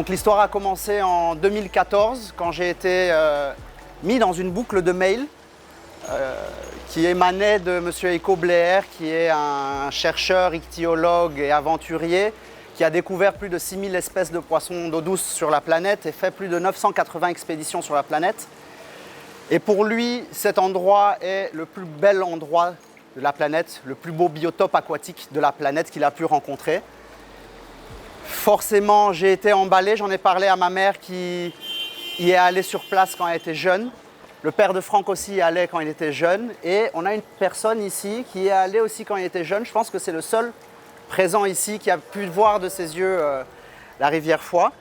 Donc l'histoire a commencé en 2014 quand j'ai été mis dans une boucle de mails qui émanait de M. Heiko Bleher, qui est un chercheur, ichtyologue et aventurier qui a découvert plus de 6000 espèces de poissons d'eau douce sur la planète et fait plus de 980 expéditions sur la planète. Et pour lui, cet endroit est le plus bel endroit de la planète, le plus beau biotope aquatique de la planète qu'il a pu rencontrer. Forcément, j'ai été emballé, j'en ai parlé à ma mère qui y est allée sur place quand elle était jeune. Le père de Franck aussi y allait quand il était jeune. Et on a une personne ici qui y est allée aussi quand il était jeune. Je pense que c'est le seul présent ici qui a pu voir de ses yeux la rivière Foix.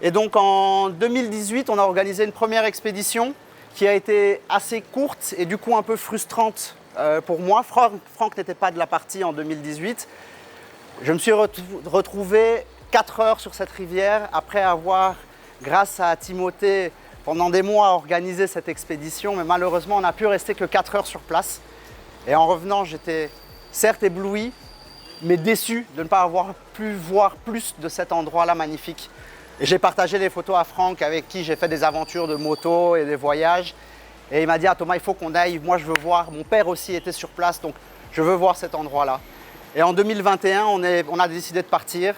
Et donc en 2018, on a organisé une première expédition qui a été assez courte et du coup un peu frustrante pour moi. Franck n'était pas de la partie en 2018. Je me suis retrouvé 4 heures sur cette rivière après avoir, grâce à Timothée, pendant des mois organisé cette expédition, mais malheureusement on n'a pu rester que 4 heures sur place. Et en revenant, j'étais certes ébloui, mais déçu de ne pas avoir pu voir plus de cet endroit-là magnifique. Et j'ai partagé les photos à Franck avec qui j'ai fait des aventures de moto et des voyages. Et il m'a dit « Ah Thomas, il faut qu'on aille, moi je veux voir ». Mon père aussi était sur place, donc je veux voir cet endroit-là. Et en 2021, on a décidé de partir.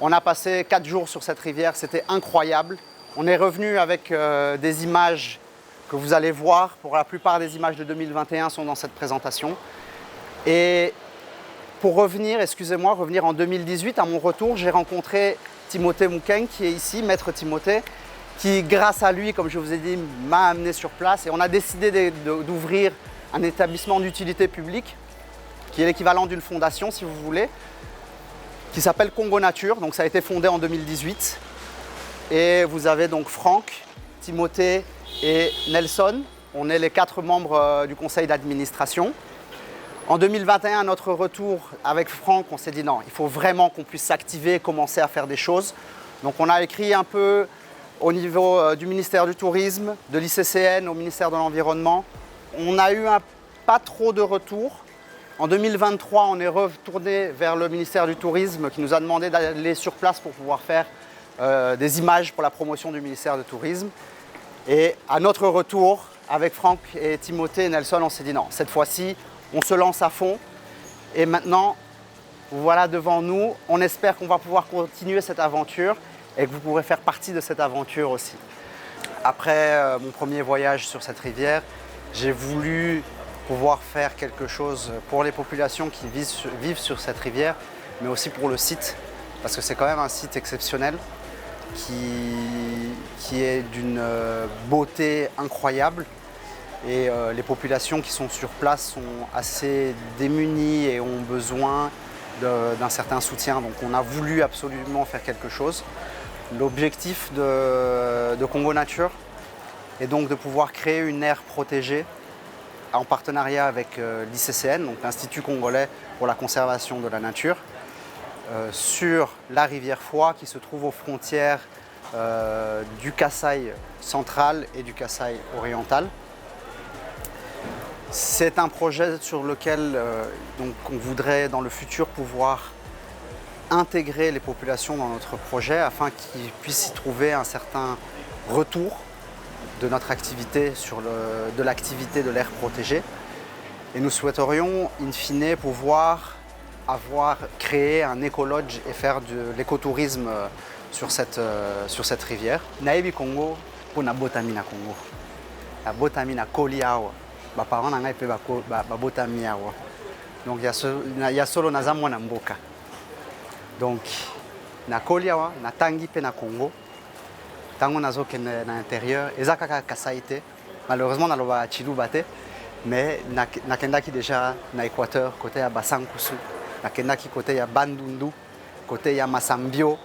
On a passé 4 jours sur cette rivière, c'était incroyable. On est revenu avec des images que vous allez voir. Pour la plupart des images de 2021 sont dans cette présentation. Et pour revenir, revenir en 2018, à mon retour, j'ai rencontré Timothée Moukeng qui est ici, maître Timothée, qui grâce à lui, comme je vous ai dit, m'a amené sur place. Et on a décidé d'ouvrir un établissement d'utilité publique qui est l'équivalent d'une fondation, si vous voulez, qui s'appelle Congo Nature. Donc ça a été fondé en 2018. Et vous avez donc Franck, Timothée et Nelson. On est les 4 membres du conseil d'administration. En 2021, à notre retour avec Franck, on s'est dit non, il faut vraiment qu'on puisse s'activer et commencer à faire des choses. Donc on a écrit un peu au niveau du ministère du Tourisme, de l'ICCN, au ministère de l'Environnement. On a eu pas trop de retours. En 2023, on est retourné vers le ministère du Tourisme qui nous a demandé d'aller sur place pour pouvoir faire des images pour la promotion du ministère du Tourisme. Et à notre retour, avec Franck et Timothée et Nelson, on s'est dit non, cette fois-ci, on se lance à fond. Et maintenant, voilà devant nous, on espère qu'on va pouvoir continuer cette aventure et que vous pourrez faire partie de cette aventure aussi. Après mon premier voyage sur cette rivière, j'ai voulu pouvoir faire quelque chose pour les populations qui vivent sur cette rivière, mais aussi pour le site, parce que c'est quand même un site exceptionnel qui est d'une beauté incroyable. Et les populations qui sont sur place sont assez démunies et ont besoin d'un certain soutien. Donc on a voulu absolument faire quelque chose. L'objectif de Congo Nature est donc de pouvoir créer une aire protégée en partenariat avec l'ICCN, donc l'Institut congolais pour la conservation de la nature, sur la rivière Foix qui se trouve aux frontières du Kasaï central et du Kasaï oriental. C'est un projet sur lequel on voudrait dans le futur pouvoir intégrer les populations dans notre projet afin qu'ils puissent y trouver un certain retour de notre activité, de l'activité de l'aire protégée. Et nous souhaiterions, in fine, pouvoir avoir créé un écolodge et faire de l'écotourisme sur cette rivière. Naebi Congo, pour na botami na Congo. La botami na koli awa. Ba parents na ngai pe ba botami awa. Donc il y a solo naza mwana mboka. Donc na koli awa, na tangi pe na Congo. Tango nazokende na intérieur, eza kaka Kasai te. Malheureusement naloba Chiluba te, mais nakendaki déjà na Équateur côté ya Basankusu. Nakendaki côté ya Bandundu, côté ya Masambio.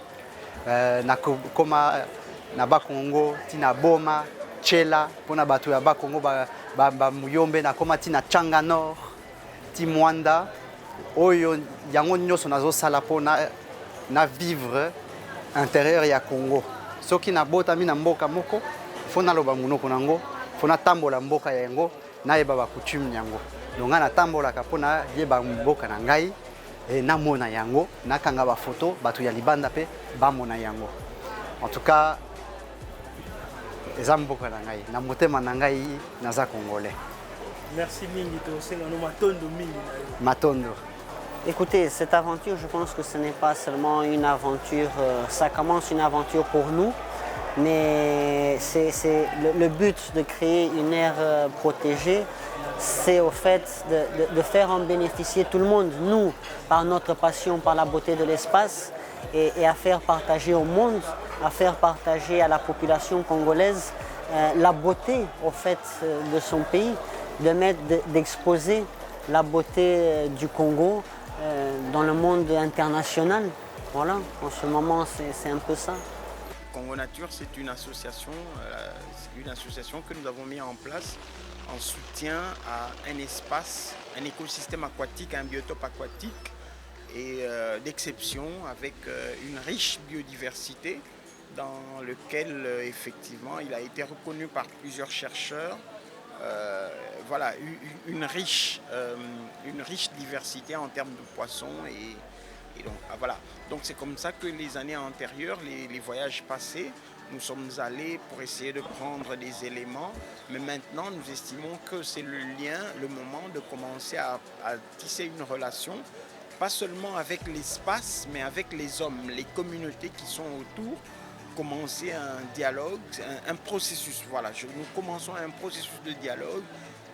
Nakoma na Bakongo, tina Boma, Tchela, pona bato ya Bakongo ba muyombe nakoma tina Tchanga Nord, Timwanda. Oyo yango nyonso nazosala pona na vivre intérieur ya Congo. Soki na botami na mboka moko, fo naloba munoko nango, fo natambola mboka yango, nayeba ba coutume yango. Donc nga natambolaka pona yeba mboka na ngai e namona yango, nakanga ba photo, bato ya libanda pe bamona yango. En tout cas, eza mboka na ngai. Na motema na ngai naza congolais. Merci mingi tosenga no matondo mingi na yo. Matondo. Écoutez, cette aventure, je pense que ce n'est pas seulement une aventure, ça commence une aventure pour nous, mais c'est le but de créer une aire protégée, c'est au fait de faire en bénéficier tout le monde, nous, par notre passion, par la beauté de l'espace, et à faire partager au monde, à faire partager à la population congolaise la beauté au fait de son pays, d'exposer la beauté du Congo dans le monde international. Voilà, en ce moment, c'est un peu ça. Congo Nature, c'est une association que nous avons mis en place en soutien à un espace, un écosystème aquatique, un biotope aquatique et d'exception avec une riche biodiversité dans lequel effectivement il a été reconnu par plusieurs chercheurs. Voilà, une riche diversité en termes de poissons et donc voilà. Donc c'est comme ça que les années antérieures, les voyages passés, nous sommes allés pour essayer de prendre des éléments, mais maintenant nous estimons que c'est le lien, le moment de commencer à tisser une relation, pas seulement avec l'espace, mais avec les hommes, les communautés qui sont autour. Commencer un dialogue, un processus. Voilà, nous commençons un processus de dialogue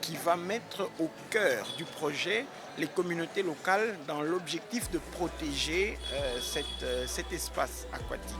qui va mettre au cœur du projet les communautés locales dans l'objectif de protéger cet espace aquatique.